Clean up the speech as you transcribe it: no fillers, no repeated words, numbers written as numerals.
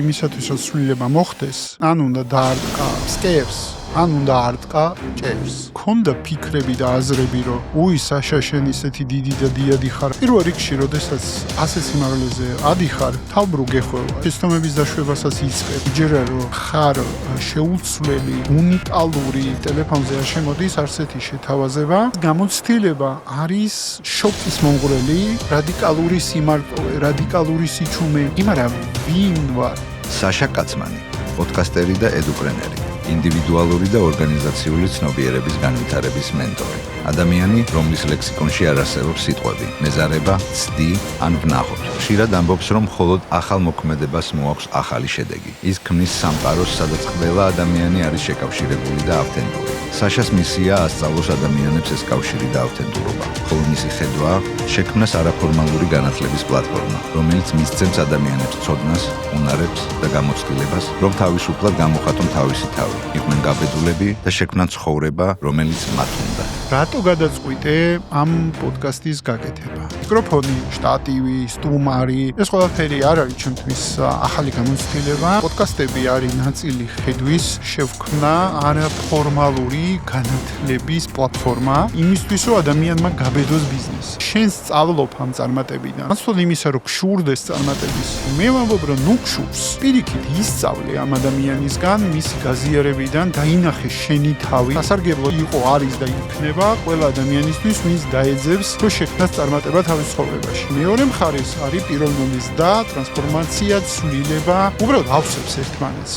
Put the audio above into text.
იმისათვის რომ ცვლილება მოხდეს, ან უნდა დაარტყა სკეპს, ან უნდა არტყა ჭერს. ქონდა ფიქრები და აზრები, რომ უი საშა შენ ისეთი დიდი და დიადი ხარ. პირველ რიგში, როდესაც ასე სიმაღლეზე ადიხარ, თავბრუ გეხვევა. სისტემების დაშვებასაც იწყებ. ჯერა რომ ხარ შეუცვლელი, უნიკალური, ტელეფონზე არ შემოდის არსეთი შეთავაზება. გამოცდილება არის შოკის მომღრელი, რადიკალური სიმარტოვე, რადიკალური სიჩუმე. იმარა ვინ ვარ? საშა კაცმანი, პოდკასტერი და ედუპრენერი. ინდივიდუალური და ორგანიზაციული ცნობიერების განვითარების მენტორი. ადამიანი, რომლის ლექსიკონში არ არსებობს სიტყვები, მეზარება, ცდი ან ვნახოთ. ხშირად ამბობს, რომ მხოლოდ ახალ მოქმედებას მოაქვს ახალი შედეგი. ის ქმნის სამყაროს, სადაც ყველა ადამიანი არის შეკავშირებული და ავთენტური. საშას მისია ასწავლოს ადამიანებს ეს კავშირი და ავთენტურობა. ხოლო მისი ხედვა შექმნას არაფორმალური განათლების პლატფორმა, რომელიც მისცემს ადამიანებს ცოდნას, უნარებს და გამოცდილებას, რომ თავისუფლად გამოხატონ თავისი თავი. იყვნენ გაბედულები და შექმნან ცხოვრება, რომელიც მათ უნდა. რატო გადაწყვიტე ამ პოდკასტის გაკეთება? მიკროფონი, შტატივი, სტუმარი, ეს ყველაფერი არ არის ჩემთვის ახალი გამოცდილება. პოდკასტები არის ნაწილი ხედვის შევქმნა არაფორმალური განათლების პლატფორმა, იმისთვის რომ ადამიანმა გაბედოს ბიზნესი. შენ სწავლობ ამ წარმატებიდან. მასწავლე იმისა, რომ გშურდეს წარმატების. მე ვამბობ, რომ ნუ გშურს. პირიქით ისწავლე ამ ადამიანისგან, მისი გაზიარებიდან დაინახე შენი თავი. სასარგებლო იყო, არის და იქნება ყველა ადამიანისთვის, ვინც დაეძებს, რომ შექმნას წარმატება თავის ცხოვრებაში. მეორე მხარეს არის პიროვნების და ტრანსფორმაცია, ცვლილება, უბრალოდ ავსებს ერთმანეთს.